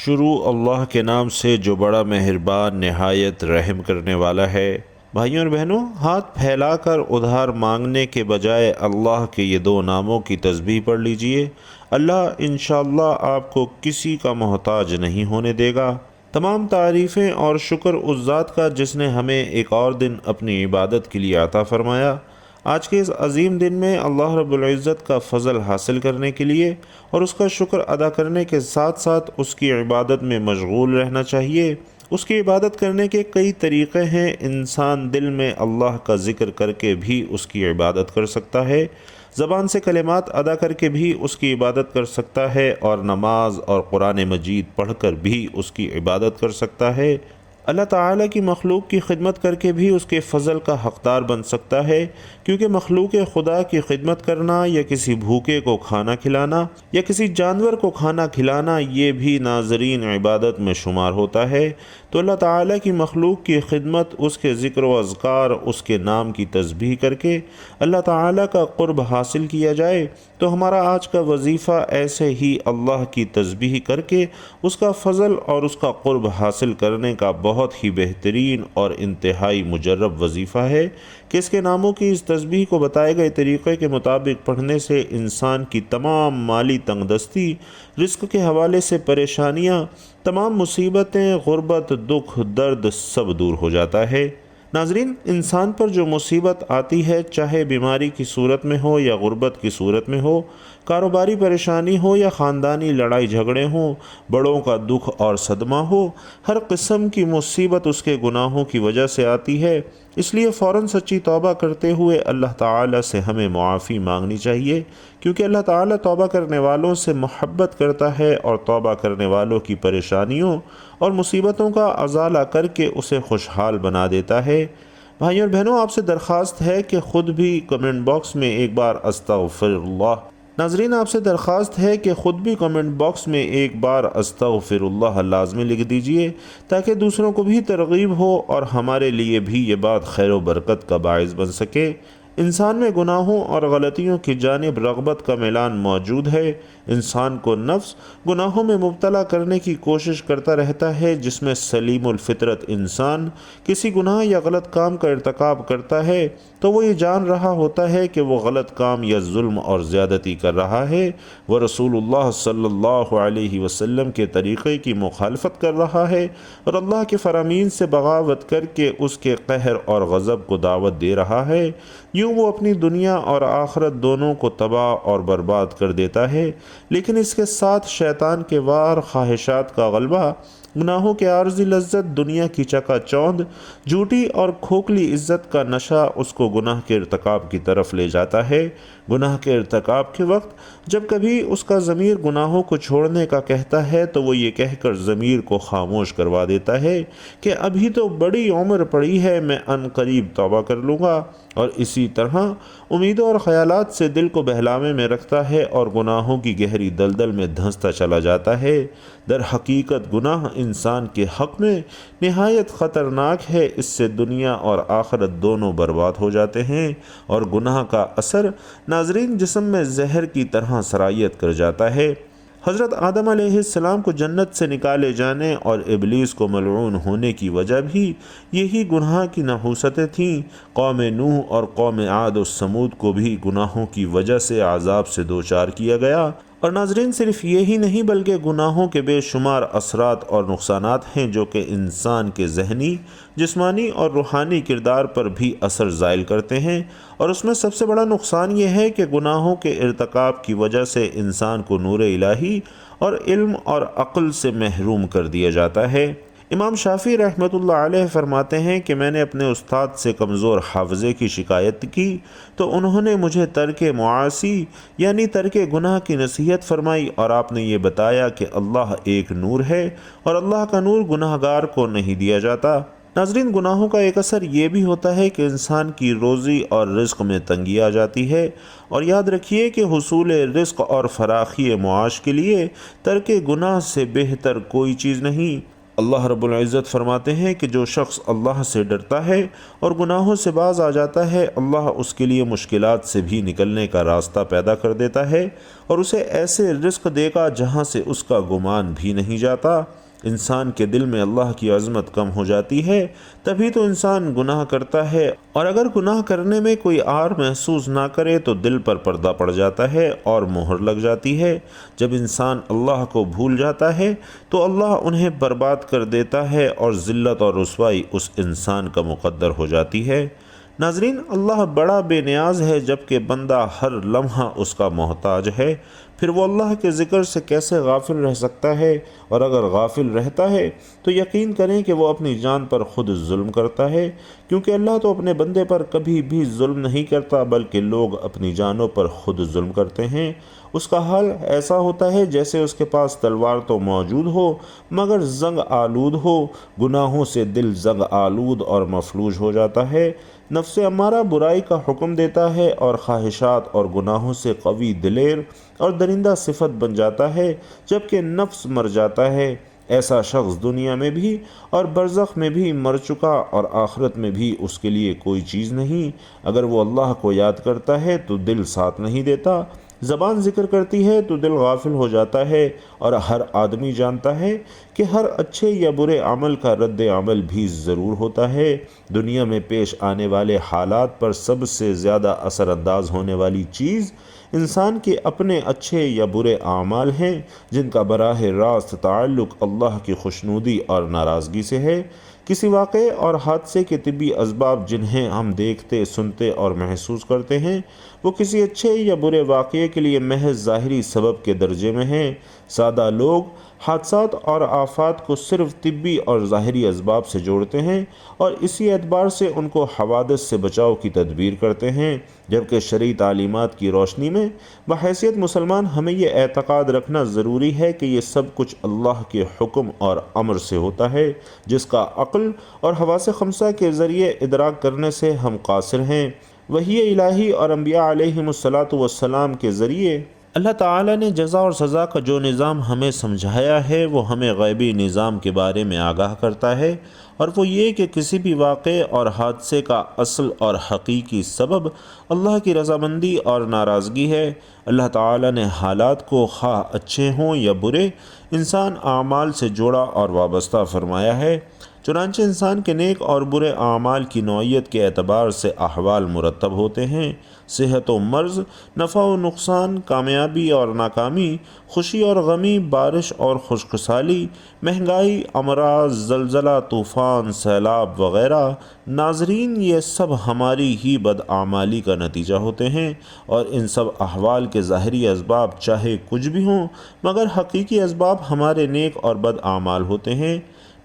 شروع اللہ کے نام سے جو بڑا مہربان نہایت رحم کرنے والا ہے۔ بھائیوں اور بہنوں، ہاتھ پھیلا کر ادھار مانگنے کے بجائے اللہ کے یہ دو ناموں کی تسبیح پڑھ لیجئے۔ اللہ انشاءاللہ آپ کو کسی کا محتاج نہیں ہونے دے گا۔ تمام تعریفیں اور شکر اس ذات کا جس نے ہمیں ایک اور دن اپنی عبادت کے لیے عطا فرمایا۔ آج کے اس عظیم دن میں اللہ رب العزت کا فضل حاصل کرنے کے لیے اور اس کا شکر ادا کرنے کے ساتھ ساتھ اس کی عبادت میں مشغول رہنا چاہیے۔ اس کی عبادت کرنے کے کئی طریقے ہیں۔ انسان دل میں اللہ کا ذکر کر کے بھی اس کی عبادت کر سکتا ہے، زبان سے کلمات ادا کر کے بھی اس کی عبادت کر سکتا ہے، اور نماز اور قرآن مجید پڑھ کر بھی اس کی عبادت کر سکتا ہے۔ اللہ تعالیٰ کی مخلوق کی خدمت کر کے بھی اس کے فضل کا حقدار بن سکتا ہے، کیونکہ مخلوق خدا کی خدمت کرنا یا کسی بھوکے کو کھانا کھلانا یا کسی جانور کو کھانا کھلانا یہ بھی ناظرین عبادت میں شمار ہوتا ہے۔ تو اللہ تعالیٰ کی مخلوق کی خدمت، اس کے ذکر و اذکار، اس کے نام کی تسبیح کر کے اللہ تعالیٰ کا قرب حاصل کیا جائے تو ہمارا آج کا وظیفہ ایسے ہی اللہ کی تسبیح کر کے اس کا فضل اور اس کا قرب حاصل کرنے کا بہت ہی بہترین اور انتہائی مجرب وظیفہ ہے کہ اس کے ناموں کی اس تسبیح کو بتائے گئے طریقے کے مطابق پڑھنے سے انسان کی تمام مالی تنگ دستی، رزق کے حوالے سے پریشانیاں، تمام مصیبتیں، غربت، دکھ، درد سب دور ہو جاتا ہے۔ ناظرین، انسان پر جو مصیبت آتی ہے، چاہے بیماری کی صورت میں ہو یا غربت کی صورت میں ہو، کاروباری پریشانی ہو یا خاندانی لڑائی جھگڑے ہوں، بڑوں کا دکھ اور صدمہ ہو، ہر قسم کی مصیبت اس کے گناہوں کی وجہ سے آتی ہے۔ اس لیے فوراً سچی توبہ کرتے ہوئے اللہ تعالیٰ سے ہمیں معافی مانگنی چاہیے، کیونکہ اللہ تعالیٰ توبہ کرنے والوں سے محبت کرتا ہے اور توبہ کرنے والوں کی پریشانیوں اور مصیبتوں کا ازالہ کر کے اسے خوشحال بنا دیتا ہے۔ بھائیوں اور بہنوں، آپ سے درخواست ہے کہ خود بھی کمنٹ باکس میں ایک بار استغفر اللہ ناظرین آپ سے درخواست ہے کہ خود بھی کمنٹ باکس میں ایک بار استغفر اللہ لازمی لکھ دیجئے، تاکہ دوسروں کو بھی ترغیب ہو اور ہمارے لیے بھی یہ بات خیر و برکت کا باعث بن سکے۔ انسان میں گناہوں اور غلطیوں کی جانب رغبت کا میلان موجود ہے۔ انسان کو نفس گناہوں میں مبتلا کرنے کی کوشش کرتا رہتا ہے، جس میں سلیم الفطرت انسان کسی گناہ یا غلط کام کا ارتکاب کرتا ہے تو وہ یہ جان رہا ہوتا ہے کہ وہ غلط کام یا ظلم اور زیادتی کر رہا ہے، وہ رسول اللہ صلی اللہ علیہ وسلم کے طریقے کی مخالفت کر رہا ہے اور اللہ کے فرامین سے بغاوت کر کے اس کے قہر اور غضب کو دعوت دے رہا ہے۔ یوں وہ اپنی دنیا اور آخرت دونوں کو تباہ اور برباد کر دیتا ہے، لیکن اس کے ساتھ شیطان کے وار، خواہشات کا غلبہ، گناہوں کے عارضی لذت، دنیا کی چکا چوند، جھوٹی اور کھوکھلی عزت کا نشہ اس کو گناہ کے ارتکاب کی طرف لے جاتا ہے۔ گناہ کے ارتکاب کے وقت جب کبھی اس کا ضمیر گناہوں کو چھوڑنے کا کہتا ہے تو وہ یہ کہہ کر ضمیر کو خاموش کروا دیتا ہے کہ ابھی تو بڑی عمر پڑی ہے، میں ان قریب توبہ کر لوں گا، اور اسی طرح امیدوں اور خیالات سے دل کو بہلاوے میں رکھتا ہے اور گناہوں کی گہری دلدل میں دھنستا چلا جاتا ہے۔ در حقیقت گناہ انسان کے حق میں نہایت خطرناک ہے، اس سے دنیا اور آخرت دونوں برباد ہو جاتے ہیں، اور گناہ کا اثر ناظرین جسم میں زہر کی طرح سرایت کر جاتا ہے۔ حضرت آدم علیہ السلام کو جنت سے نکالے جانے اور ابلیس کو ملعون ہونے کی وجہ بھی یہی گناہ کی نحوستیں تھیں۔ قوم نوح اور قوم عاد و سمود کو بھی گناہوں کی وجہ سے عذاب سے دوچار کیا گیا۔ اور ناظرین صرف یہی نہیں بلکہ گناہوں کے بے شمار اثرات اور نقصانات ہیں جو کہ انسان کے ذہنی، جسمانی اور روحانی کردار پر بھی اثر زائل کرتے ہیں، اور اس میں سب سے بڑا نقصان یہ ہے کہ گناہوں کے ارتکاب کی وجہ سے انسان کو نور الہی اور علم اور عقل سے محروم کر دیا جاتا ہے۔ امام شافعی رحمۃ اللہ علیہ فرماتے ہیں کہ میں نے اپنے استاد سے کمزور حافظے کی شکایت کی تو انہوں نے مجھے ترک معاصی یعنی ترک گناہ کی نصیحت فرمائی، اور آپ نے یہ بتایا کہ اللہ ایک نور ہے اور اللہ کا نور گناہ گار کو نہیں دیا جاتا۔ ناظرین، گناہوں کا ایک اثر یہ بھی ہوتا ہے کہ انسان کی روزی اور رزق میں تنگی آ جاتی ہے، اور یاد رکھیے کہ حصول رزق اور فراخی معاش کے لیے ترک گناہ سے بہتر کوئی چیز نہیں۔ اللہ رب العزت فرماتے ہیں کہ جو شخص اللہ سے ڈرتا ہے اور گناہوں سے باز آ جاتا ہے، اللہ اس کے لیے مشکلات سے بھی نکلنے کا راستہ پیدا کر دیتا ہے اور اسے ایسے رزق دے گا جہاں سے اس کا گمان بھی نہیں جاتا۔ انسان کے دل میں اللہ کی عظمت کم ہو جاتی ہے، تبھی تو انسان گناہ کرتا ہے، اور اگر گناہ کرنے میں کوئی آر محسوس نہ کرے تو دل پر پردہ پڑ جاتا ہے اور مہر لگ جاتی ہے۔ جب انسان اللہ کو بھول جاتا ہے تو اللہ انہیں برباد کر دیتا ہے اور ذلت اور رسوائی اس انسان کا مقدر ہو جاتی ہے۔ ناظرین، اللہ بڑا بے نیاز ہے جبکہ بندہ ہر لمحہ اس کا محتاج ہے، پھر وہ اللہ کے ذکر سے کیسے غافل رہ سکتا ہے؟ اور اگر غافل رہتا ہے تو یقین کریں کہ وہ اپنی جان پر خود ظلم کرتا ہے، کیونکہ اللہ تو اپنے بندے پر کبھی بھی ظلم نہیں کرتا بلکہ لوگ اپنی جانوں پر خود ظلم کرتے ہیں۔ اس کا حال ایسا ہوتا ہے جیسے اس کے پاس تلوار تو موجود ہو مگر زنگ آلود ہو۔ گناہوں سے دل زنگ آلود اور مفلوج ہو جاتا ہے۔ نفس امارہ برائی کا حکم دیتا ہے اور خواہشات اور گناہوں سے قوی دلیر اور درندہ صفت بن جاتا ہے، جبکہ نفس مر جاتا ہے۔ ایسا شخص دنیا میں بھی اور برزخ میں بھی مر چکا اور آخرت میں بھی اس کے لیے کوئی چیز نہیں۔ اگر وہ اللہ کو یاد کرتا ہے تو دل ساتھ نہیں دیتا، زبان ذکر کرتی ہے تو دل غافل ہو جاتا ہے، اور ہر آدمی جانتا ہے کہ ہر اچھے یا برے عمل کا رد عمل بھی ضرور ہوتا ہے۔ دنیا میں پیش آنے والے حالات پر سب سے زیادہ اثر انداز ہونے والی چیز انسان کے اپنے اچھے یا برے اعمال ہیں، جن کا براہ راست تعلق اللہ کی خوشنودی اور ناراضگی سے ہے۔ کسی واقعے اور حادثے کے طبی اسباب جنہیں ہم دیکھتے، سنتے اور محسوس کرتے ہیں، وہ کسی اچھے یا برے واقعے کے لیے محض ظاہری سبب کے درجے میں ہیں۔ سادہ لوگ حادثات اور آفات کو صرف طبی اور ظاہری اسباب سے جوڑتے ہیں اور اسی اعتبار سے ان کو حوادث سے بچاؤ کی تدبیر کرتے ہیں، جبکہ شرعی تعلیمات کی روشنی میں بحیثیت مسلمان ہمیں یہ اعتقاد رکھنا ضروری ہے کہ یہ سب کچھ اللہ کے حکم اور امر سے ہوتا ہے، جس کا عقل اور حواس خمسہ کے ذریعے ادراک کرنے سے ہم قاصر ہیں۔ وحی الہی اور انبیاء علیہم السلام کے ذریعے اللہ تعالیٰ نے جزا اور سزا کا جو نظام ہمیں سمجھایا ہے وہ ہمیں غیبی نظام کے بارے میں آگاہ کرتا ہے، اور وہ یہ کہ کسی بھی واقعے اور حادثے کا اصل اور حقیقی سبب اللہ کی رضامندی اور ناراضگی ہے۔ اللہ تعالیٰ نے حالات کو خواہ اچھے ہوں یا برے انسان اعمال سے جوڑا اور وابستہ فرمایا ہے، چنانچہ انسان کے نیک اور برے اعمال کی نوعیت کے اعتبار سے احوال مرتب ہوتے ہیں۔ صحت و مرض، نفع و نقصان، کامیابی اور ناکامی، خوشی اور غمی، بارش اور خشک سالی، مہنگائی، امراض، زلزلہ، طوفان، سیلاب وغیرہ۔ ناظرین، یہ سب ہماری ہی بدعمالی کا نتیجہ ہوتے ہیں، اور ان سب احوال کے ظاہری اسباب چاہے کچھ بھی ہوں مگر حقیقی اسباب ہمارے نیک اور بد اعمال ہوتے ہیں۔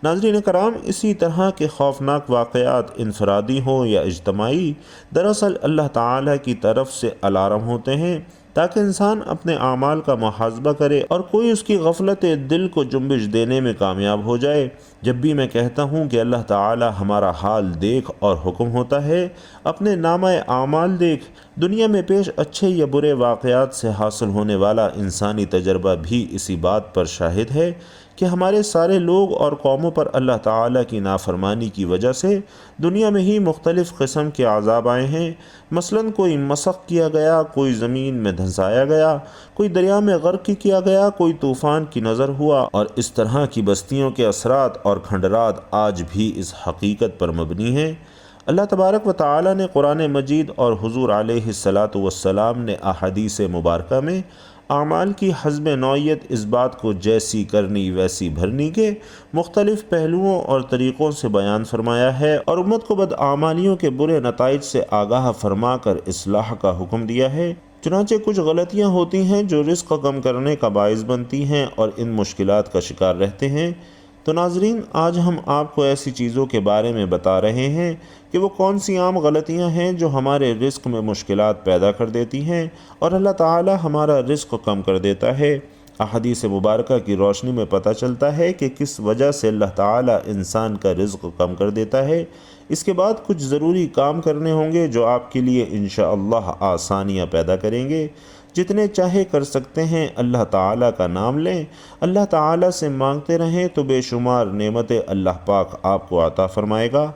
ناظرین کرام، اسی طرح کے خوفناک واقعات انفرادی ہوں یا اجتماعی، دراصل اللہ تعالیٰ کی طرف سے الارم ہوتے ہیں تاکہ انسان اپنے اعمال کا محاسبہ کرے اور کوئی اس کی غفلت دل کو جنبش دینے میں کامیاب ہو جائے۔ جب بھی میں کہتا ہوں کہ اللہ تعالیٰ ہمارا حال دیکھ اور حکم ہوتا ہے، اپنے نامہ اعمال دیکھ، دنیا میں پیش اچھے یا برے واقعات سے حاصل ہونے والا انسانی تجربہ بھی اسی بات پر شاہد ہے کہ ہمارے سارے لوگ اور قوموں پر اللہ تعالیٰ کی نافرمانی کی وجہ سے دنیا میں ہی مختلف قسم کے عذاب آئے ہیں۔ مثلاً کوئی مسخ کیا گیا، کوئی زمین میں دھنسایا گیا، کوئی دریا میں غرق کیا گیا، کوئی طوفان کی نظر ہوا، اور اس طرح کی بستیوں کے اثرات اور کھنڈرات آج بھی اس حقیقت پر مبنی ہیں۔ اللہ تبارک و تعالیٰ نے قرآن مجید اور حضور علیہ السلام نے احادیث مبارکہ میں اعمال کی حسب نوعیت اس بات کو جیسی کرنی ویسی بھرنی کے مختلف پہلوؤں اور طریقوں سے بیان فرمایا ہے، اور امت کو بدعمالیوں کے برے نتائج سے آگاہ فرما کر اصلاح کا حکم دیا ہے۔ چنانچہ کچھ غلطیاں ہوتی ہیں جو رزق کم کرنے کا باعث بنتی ہیں اور ان مشکلات کا شکار رہتے ہیں۔ تو ناظرین، آج ہم آپ کو ایسی چیزوں کے بارے میں بتا رہے ہیں کہ وہ کون سی عام غلطیاں ہیں جو ہمارے رزق میں مشکلات پیدا کر دیتی ہیں اور اللہ تعالی ہمارا رزق کم کر دیتا ہے۔ احادیث مبارکہ کی روشنی میں پتہ چلتا ہے کہ کس وجہ سے اللہ تعالی انسان کا رزق کم کر دیتا ہے۔ اس کے بعد کچھ ضروری کام کرنے ہوں گے جو آپ کے لیے انشاءاللہ آسانیاں پیدا کریں گے۔ جتنے چاہے کر سکتے ہیں اللہ تعالیٰ کا نام لیں، اللہ تعالیٰ سے مانگتے رہیں تو بے شمار نعمتیں اللہ پاک آپ کو عطا فرمائے گا۔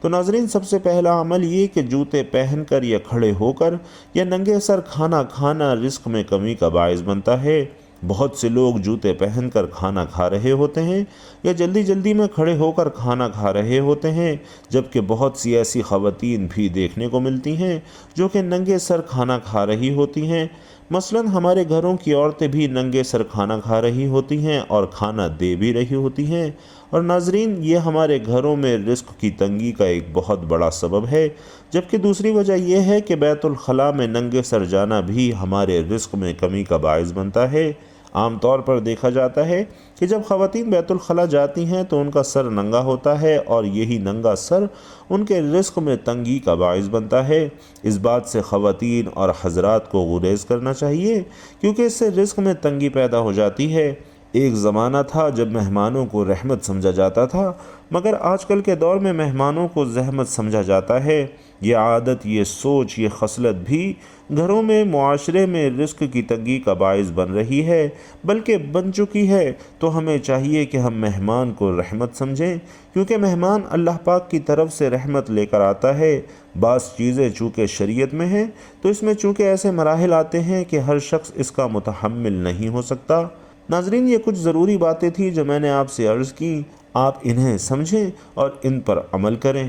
تو ناظرین، سب سے پہلا عمل یہ کہ جوتے پہن کر یا کھڑے ہو کر یا ننگے سر کھانا کھانا رزق میں کمی کا باعث بنتا ہے۔ بہت سے لوگ جوتے پہن کر کھانا کھا رہے ہوتے ہیں یا جلدی جلدی میں کھڑے ہو کر کھانا کھا رہے ہوتے ہیں، جبکہ بہت سی ایسی خواتین بھی دیکھنے کو ملتی ہیں جو کہ ننگے سر کھانا کھا رہی ہوتی ہیں۔ مثلاً ہمارے گھروں کی عورتیں بھی ننگے سر کھانا کھا رہی ہوتی ہیں اور کھانا دے بھی رہی ہوتی ہیں، اور ناظرین یہ ہمارے گھروں میں رزق کی تنگی کا ایک بہت بڑا سبب ہے۔ جبکہ دوسری وجہ یہ ہے کہ بیت الخلاء میں ننگے سر جانا بھی ہمارے رزق میں کمی کا باعث بنتا ہے۔ عام طور پر دیکھا جاتا ہے کہ جب خواتین بیت الخلاء جاتی ہیں تو ان کا سر ننگا ہوتا ہے، اور یہی ننگا سر ان کے رزق میں تنگی کا باعث بنتا ہے۔ اس بات سے خواتین اور حضرات کو گریز کرنا چاہیے، کیونکہ اس سے رزق میں تنگی پیدا ہو جاتی ہے۔ ایک زمانہ تھا جب مہمانوں کو رحمت سمجھا جاتا تھا، مگر آج کل کے دور میں مہمانوں کو زحمت سمجھا جاتا ہے۔ یہ عادت، یہ سوچ، یہ خصلت بھی گھروں میں، معاشرے میں رزق کی تنگی کا باعث بن رہی ہے، بلکہ بن چکی ہے۔ تو ہمیں چاہیے کہ ہم مہمان کو رحمت سمجھیں، کیونکہ مہمان اللہ پاک کی طرف سے رحمت لے کر آتا ہے۔ بعض چیزیں چونکہ شریعت میں ہیں تو اس میں چونکہ ایسے مراحل آتے ہیں کہ ہر شخص اس کا متحمل نہیں ہو سکتا۔ ناظرین، یہ کچھ ضروری باتیں تھیں جو میں نے آپ سے عرض کی، آپ انہیں سمجھیں اور ان پر عمل کریں۔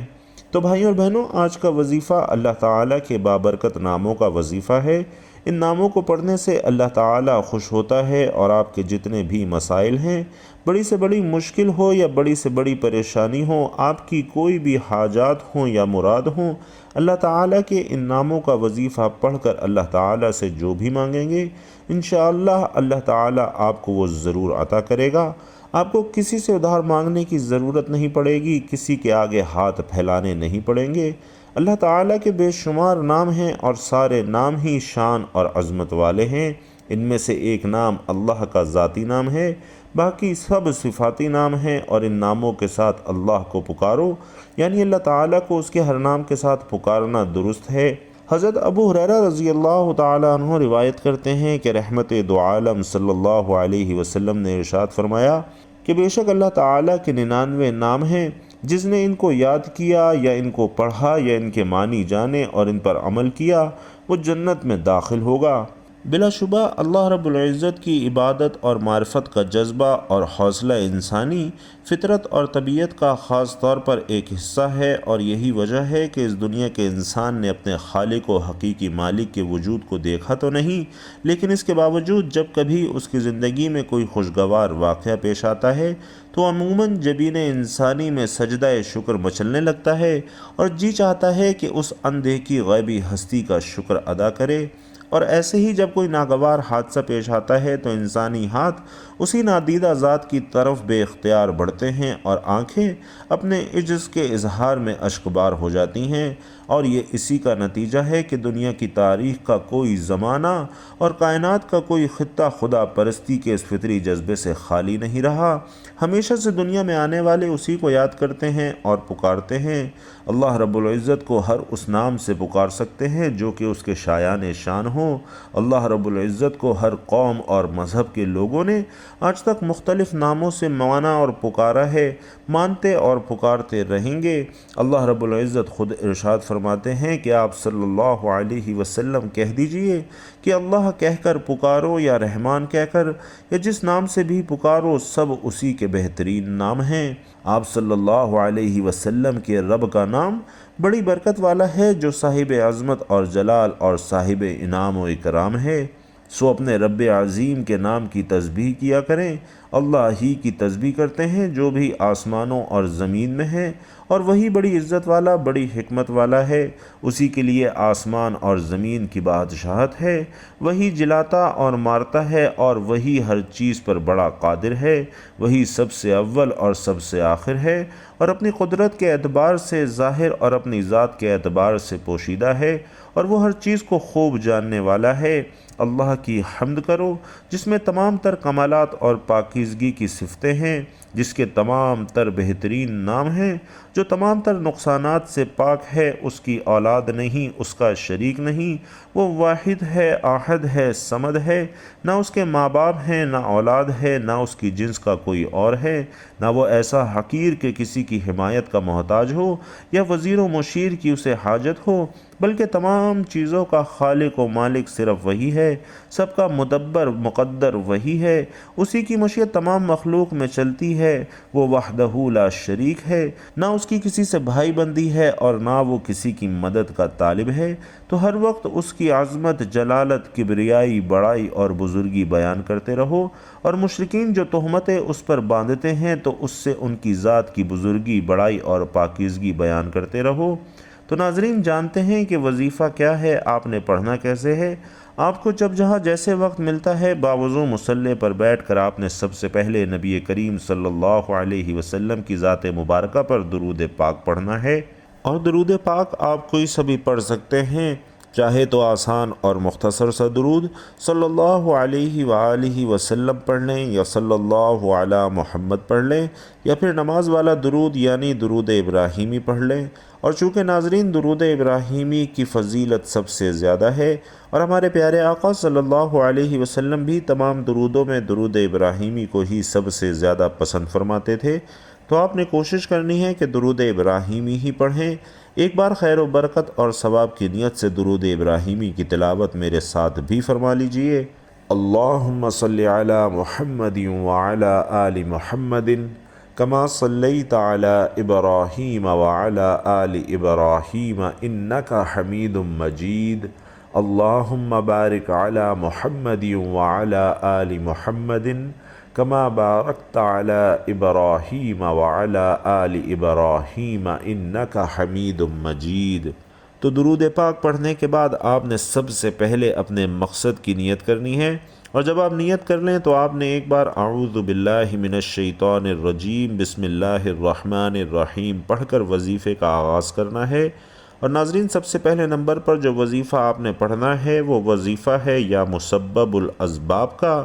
تو بھائیوں اور بہنوں، آج کا وظیفہ اللہ تعالیٰ کے بابرکت ناموں کا وظیفہ ہے۔ ان ناموں کو پڑھنے سے اللہ تعالیٰ خوش ہوتا ہے، اور آپ کے جتنے بھی مسائل ہیں، بڑی سے بڑی مشکل ہو یا بڑی سے بڑی پریشانی ہو، آپ کی کوئی بھی حاجات ہوں یا مراد ہوں، اللہ تعالیٰ کے ان ناموں کا وظیفہ پڑھ کر اللہ تعالیٰ سے جو بھی مانگیں گے، انشاءاللہ اللہ تعالیٰ آپ کو وہ ضرور عطا کرے گا۔ آپ کو کسی سے ادھار مانگنے کی ضرورت نہیں پڑے گی، کسی کے آگے ہاتھ پھیلانے نہیں پڑیں گے۔ اللہ تعالیٰ کے بے شمار نام ہیں، اور سارے نام ہی شان اور عظمت والے ہیں۔ ان میں سے ایک نام اللہ کا ذاتی نام ہے، باقی سب صفاتی نام ہیں، اور ان ناموں کے ساتھ اللہ کو پکارو، یعنی اللہ تعالیٰ کو اس کے ہر نام کے ساتھ پکارنا درست ہے۔ حضرت ابو ہریرہ رضی اللہ تعالیٰ عنہ روایت کرتے ہیں کہ رحمت دو عالم صلی اللہ علیہ وسلم نے ارشاد فرمایا کہ بے شک اللہ تعالیٰ کے 99 نام ہیں، جس نے ان کو یاد کیا یا ان کو پڑھا یا ان کے معنی جانے اور ان پر عمل کیا، وہ جنت میں داخل ہوگا۔ بلا شبہ اللہ رب العزت کی عبادت اور معرفت کا جذبہ اور حوصلہ انسانی فطرت اور طبیعت کا خاص طور پر ایک حصہ ہے، اور یہی وجہ ہے کہ اس دنیا کے انسان نے اپنے خالق و حقیقی مالک کے وجود کو دیکھا تو نہیں، لیکن اس کے باوجود جب کبھی اس کی زندگی میں کوئی خوشگوار واقعہ پیش آتا ہے تو عموماً جبین انسانی میں سجدہ شکر مچلنے لگتا ہے، اور جی چاہتا ہے کہ اس اندیکھی غیبی ہستی کا شکر ادا کرے۔ اور ایسے ہی جب کوئی ناگوار حادثہ پیش آتا ہے تو انسانی ہاتھ اسی نادیدہ ذات کی طرف بے اختیار بڑھتے ہیں، اور آنکھیں اپنے عجز کے اظہار میں اشکبار ہو جاتی ہیں، اور یہ اسی کا نتیجہ ہے کہ دنیا کی تاریخ کا کوئی زمانہ اور کائنات کا کوئی خطہ خدا پرستی کے اس فطری جذبے سے خالی نہیں رہا۔ ہمیشہ سے دنیا میں آنے والے اسی کو یاد کرتے ہیں اور پکارتے ہیں۔ اللہ رب العزت کو ہر اس نام سے پکار سکتے ہیں جو کہ اس کے شایان شان ہوں۔ اللہ رب العزت کو ہر قوم اور مذہب کے لوگوں نے آج تک مختلف ناموں سے مانا اور پکارا ہے، مانتے اور پکارتے رہیں گے۔ اللہ رب العزت خود ارشاد فرماتے ہیں کہ آپ صلی اللہ علیہ وسلم کہہ دیجئے کہ اللہ کہہ کر پکارو یا رحمان کہہ کر یا جس نام سے بھی پکارو، سب اسی کے بہترین نام ہیں۔ آپ صلی اللہ علیہ وسلم کے رب کا نام بڑی برکت والا ہے، جو صاحب عظمت اور جلال اور صاحب انعام و اکرام ہے۔ سو اپنے رب عظیم کے نام کی تسبیح کیا کریں۔ اللہ ہی کی تسبیح کرتے ہیں جو بھی آسمانوں اور زمین میں ہے، اور وہی بڑی عزت والا، بڑی حکمت والا ہے۔ اسی کے لیے آسمان اور زمین کی بادشاہت ہے، وہی جلاتا اور مارتا ہے، اور وہی ہر چیز پر بڑا قادر ہے۔ وہی سب سے اول اور سب سے آخر ہے، اور اپنی قدرت کے اعتبار سے ظاہر اور اپنی ذات کے اعتبار سے پوشیدہ ہے، اور وہ ہر چیز کو خوب جاننے والا ہے۔ اللہ کی حمد کرو، جس میں تمام تر کمالات اور پاکیزگی پاکیزگی کی صفتیں ہیں، جس کے تمام تر بہترین نام ہیں، جو تمام تر نقصانات سے پاک ہے، اس کی اولاد نہیں، اس کا شریک نہیں، وہ واحد ہے، احد ہے، صمد ہے، نہ اس کے ماں باپ ہیں، نہ اولاد ہے، نہ اس کی جنس کا کوئی اور ہے، نہ وہ ایسا حقیر کہ کسی کی حمایت کا محتاج ہو یا وزیر و مشیر کی اسے حاجت ہو، بلکہ تمام چیزوں کا خالق و مالک صرف وہی ہے، سب کا مدبر مقدر وہی ہے، اسی کی مشیت تمام مخلوق میں چلتی ہے، وہ وحدہ لا شریک ہے، نہ اس کی کسی سے بھائی بندی ہے اور نہ وہ کسی کی مدد کا طالب ہے، تو ہر وقت اس کی عظمت، جلالت، کبریائی، بڑائی اور بزرگی بیان کرتے رہو، اور مشرکین جو تہمتیں اس پر باندھتے ہیں تو اس سے ان کی ذات کی بزرگی، بڑائی اور پاکیزگی بیان کرتے رہو۔ تو ناظرین جانتے ہیں کہ وظیفہ کیا ہے، آپ نے پڑھنا کیسے ہے۔ آپ کو جب جہاں جیسے وقت ملتا ہے باوضو مصلی پر بیٹھ کر آپ نے سب سے پہلے نبی کریم صلی اللہ علیہ وسلم کی ذات مبارکہ پر درود پاک پڑھنا ہے، اور درود پاک آپ کوئی سا بھی پڑھ سکتے ہیں، چاہے تو آسان اور مختصر سا درود صلی اللہ علیہ وآلہ وسلم پڑھ لیں، یا صلی اللہ علی محمد پڑھ لیں، یا پھر نماز والا درود یعنی درود ابراہیمی پڑھ لیں۔ اور چونکہ ناظرین درود ابراہیمی کی فضیلت سب سے زیادہ ہے، اور ہمارے پیارے آقا صلی اللہ علیہ وسلم بھی تمام درودوں میں درود ابراہیمی کو ہی سب سے زیادہ پسند فرماتے تھے، تو آپ نے کوشش کرنی ہے کہ درود ابراہیمی ہی پڑھیں۔ ایک بار خیر و برکت اور ثواب کی نیت سے درود ابراہیمی کی تلاوت میرے ساتھ بھی فرما لیجئے۔ اللہم صلی علی محمد وعلی آل محمد کما صلیت علی ابراہیم وعلی آل ابراہیم انک حمید مجید۔ اللہم بارک علی محمد وعلی آل محمد کما بارکت علی ابراہیم وعلی آل ابراہیم انک حمید مجید۔ تو درود پاک پڑھنے کے بعد آپ نے سب سے پہلے اپنے مقصد کی نیت کرنی ہے، اور جب آپ نیت کر لیں تو آپ نے ایک بار اعوذ باللہ من الشیطان الرجیم بسم اللہ الرحمن الرحیم پڑھ کر وظیفے کا آغاز کرنا ہے۔ اور ناظرین سب سے پہلے نمبر پر جو وظیفہ آپ نے پڑھنا ہے وہ وظیفہ ہے یا مسبب الاسباب کا۔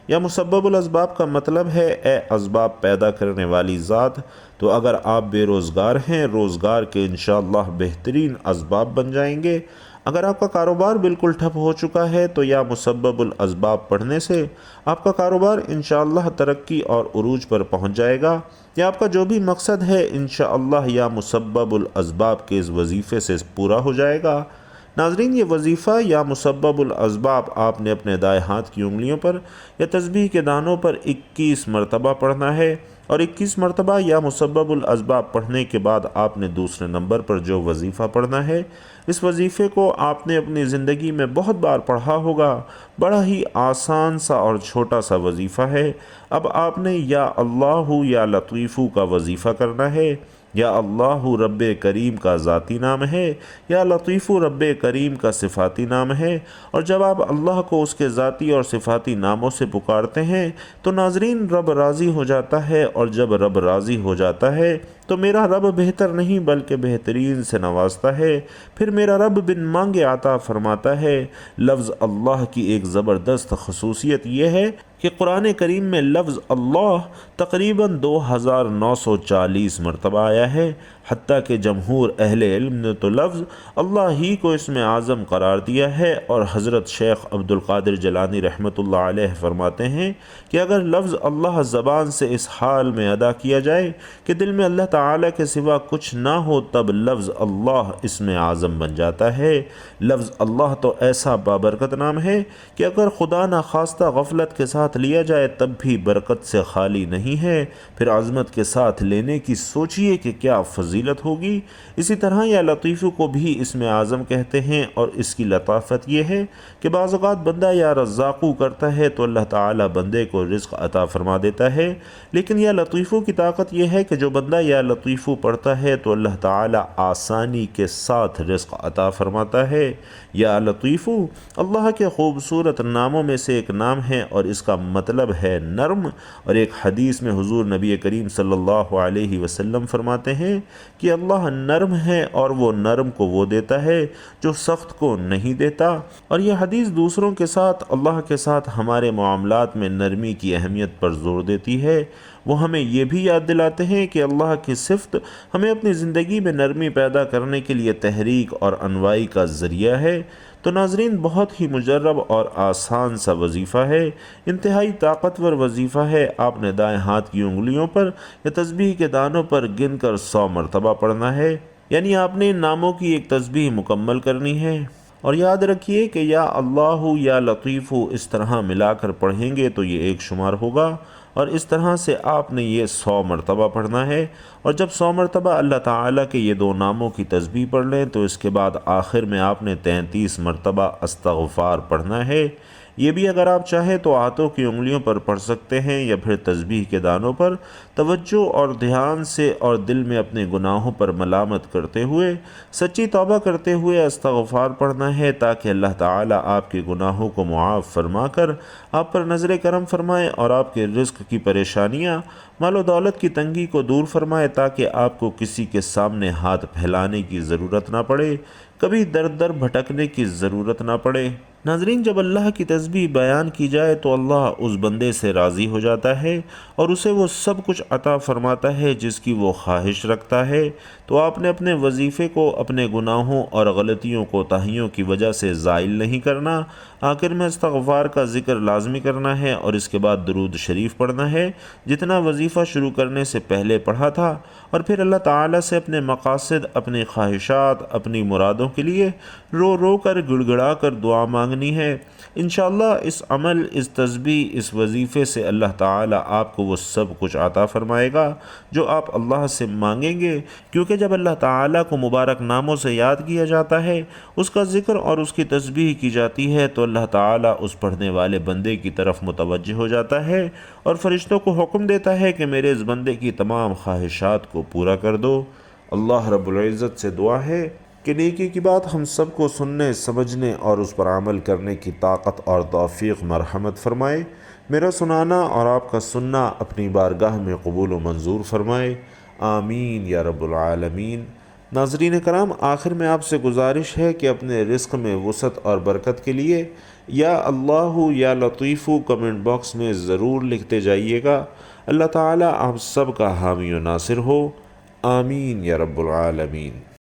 یا مسبب الاسباب کا مطلب ہے اے اسباب پیدا کرنے والی ذات، تو اگر آپ بے روزگار ہیں، روزگار کے انشاءاللہ بہترین اسباب بن جائیں گے۔ اگر آپ کا کاروبار بالکل ٹھپ ہو چکا ہے تو یا مسبب الاسباب پڑھنے سے آپ کا کاروبار انشاءاللہ ترقی اور عروج پر پہنچ جائے گا، یا آپ کا جو بھی مقصد ہے انشاءاللہ یا مسبب الاسباب کے اس وظیفے سے پورا ہو جائے گا۔ ناظرین یہ وظیفہ یا مسبب الاسباب آپ نے اپنے دائیں ہاتھ کی انگلیوں پر یا تسبیح کے دانوں پر 21 مرتبہ پڑھنا ہے، اور 21 مرتبہ یا مسبب الاسباب پڑھنے کے بعد آپ نے دوسرے نمبر پر جو وظیفہ پڑھنا ہے، اس وظیفے کو آپ نے اپنی زندگی میں بہت بار پڑھا ہوگا، بڑا ہی آسان سا اور چھوٹا سا وظیفہ ہے۔ اب آپ نے یا اللہ یا لطیفو کا وظیفہ کرنا ہے۔ یا اللہ رب کریم کا ذاتی نام ہے، یا لطیف رب کریم کا صفاتی نام ہے، اور جب آپ اللہ کو اس کے ذاتی اور صفاتی ناموں سے پکارتے ہیں تو ناظرین رب راضی ہو جاتا ہے، اور جب رب راضی ہو جاتا ہے تو میرا رب بہتر نہیں بلکہ بہترین سے نوازتا ہے، پھر میرا رب بن مانگے عطا فرماتا ہے۔ لفظ اللہ کی ایک زبردست خصوصیت یہ ہے کہ قرآن کریم میں لفظ اللہ تقریباً 2940 مرتبہ آیا ہے، حتیٰ کہ جمہور اہل علم نے تو لفظ اللہ ہی کو اسم اعظم قرار دیا ہے، اور حضرت شیخ عبد القادر جیلانی رحمۃ اللہ علیہ فرماتے ہیں کہ اگر لفظ اللہ زبان سے اس حال میں ادا کیا جائے کہ دل میں اللہ تعالیٰ کے سوا کچھ نہ ہو، تب لفظ اللہ اسم اعظم بن جاتا ہے۔ لفظ اللہ تو ایسا بابرکت نام ہے کہ اگر خدا نخواستہ غفلت کے ساتھ لیا جائے تب بھی برکت سے خالی نہیں ہے، پھر عظمت کے ساتھ لینے کی سوچئے کہ کیا فضیلت ہوگی۔ اسی طرح یا لطیف کو بھی اسم اعظم کہتے ہیں، اور اس کی لطافت یہ ہے کہ بعض اوقات بندہ یا رزاقو کرتا ہے تو اللہ تعالیٰ بندے کو رزق عطا فرما دیتا ہے، لیکن یا لطیفو کی طاقت یہ ہے کہ جو بندہ یا لطیفو پڑھتا ہے تو اللہ تعالیٰ آسانی کے ساتھ رزق عطا فرماتا ہے۔ یا لطیفو اللہ کے خوبصورت ناموں میں سے ایک نام ہے اور اس کا مطلب ہے نرم، اور ایک حدیث میں حضور نبی کریم صلی اللہ علیہ وسلم فرماتے ہیں کہ اللہ نرم ہے اور وہ نرم کو وہ دیتا ہے جو سخت کو نہیں دیتا۔ اور یہ حدیث دوسروں کے ساتھ، اللہ کے ساتھ ہمارے معاملات میں نرمی کی اہمیت پر زور دیتی ہے۔ وہ ہمیں یہ بھی یاد دلاتے ہیں کہ اللہ کی صفت ہمیں اپنی زندگی میں نرمی پیدا کرنے کے لیے تحریک اور انوائی کا ذریعہ ہے۔ تو ناظرین، بہت ہی مجرب اور آسان سا وظیفہ ہے، انتہائی طاقتور وظیفہ ہے۔ آپ نے دائیں ہاتھ کی انگلیوں پر یا تسبیح کے دانوں پر گن کر 100 مرتبہ پڑھنا ہے، یعنی آپ نے ان ناموں کی ایک تسبیح مکمل کرنی ہے۔ اور یاد رکھیے کہ یا اللہ یا لطیف اس طرح ملا کر پڑھیں گے تو یہ ایک شمار ہوگا، اور اس طرح سے آپ نے یہ 100 مرتبہ پڑھنا ہے۔ اور جب 100 مرتبہ اللہ تعالیٰ کے یہ 2 ناموں کی تسبیح پڑھ لیں تو اس کے بعد آخر میں آپ نے 33 مرتبہ استغفار پڑھنا ہے۔ یہ بھی اگر آپ چاہیں تو ہاتھوں کی انگلیوں پر پڑھ سکتے ہیں یا پھر تسبیح کے دانوں پر توجہ اور دھیان سے اور دل میں اپنے گناہوں پر ملامت کرتے ہوئے سچی توبہ کرتے ہوئے استغفار پڑھنا ہے، تاکہ اللہ تعالیٰ آپ کے گناہوں کو معاف فرما کر آپ پر نظر کرم فرمائے اور آپ کے رزق کی پریشانیاں، مال و دولت کی تنگی کو دور فرمائے، تاکہ آپ کو کسی کے سامنے ہاتھ پھیلانے کی ضرورت نہ پڑے، کبھی در در بھٹکنے کی ضرورت نہ پڑے۔ ناظرین، جب اللہ کی تسبیح بیان کی جائے تو اللہ اس بندے سے راضی ہو جاتا ہے اور اسے وہ سب کچھ عطا فرماتا ہے جس کی وہ خواہش رکھتا ہے۔ تو آپ نے اپنے وظیفے کو اپنے گناہوں اور غلطیوں کوتاہیوں کی وجہ سے زائل نہیں کرنا، آخر میں استغفار کا ذکر لازمی کرنا ہے اور اس کے بعد درود شریف پڑھنا ہے جتنا وظیفہ شروع کرنے سے پہلے پڑھا تھا، اور پھر اللہ تعالیٰ سے اپنے مقاصد، اپنی خواہشات، اپنی مرادوں کے لیے رو رو کر گڑ گڑا کر دعا مانگنی ہے۔ انشاءاللہ اس عمل، اس تسبیح، اس وظیفے سے اللہ تعالیٰ آپ کو وہ سب کچھ عطا فرمائے گا جو آپ اللہ سے مانگیں گے، کیونکہ جب اللہ تعالیٰ کو مبارک ناموں سے یاد کیا جاتا ہے، اس کا ذکر اور اس کی تسبیح کی جاتی ہے، تو اللہ تعالیٰ اس پڑھنے والے بندے کی طرف متوجہ ہو جاتا ہے اور فرشتوں کو حکم دیتا ہے کہ میرے اس بندے کی تمام خواہشات کو پورا کر دو۔ اللہ رب العزت سے دعا ہے کہ نیکی کی بات ہم سب کو سننے، سمجھنے اور اس پر عمل کرنے کی طاقت اور توفیق مرحمت فرمائے۔ میرا سنانا اور آپ کا سننا اپنی بارگاہ میں قبول و منظور فرمائے، آمین یا رب العالمین۔ ناظرین کرام، آخر میں آپ سے گزارش ہے کہ اپنے رزق میں وسعت اور برکت کے لیے یا اللہ یا لطیف کمنٹ باکس میں ضرور لکھتے جائیے گا۔ اللہ تعالیٰ آپ سب کا حامی و ناصر ہو، آمین یا رب العالمین۔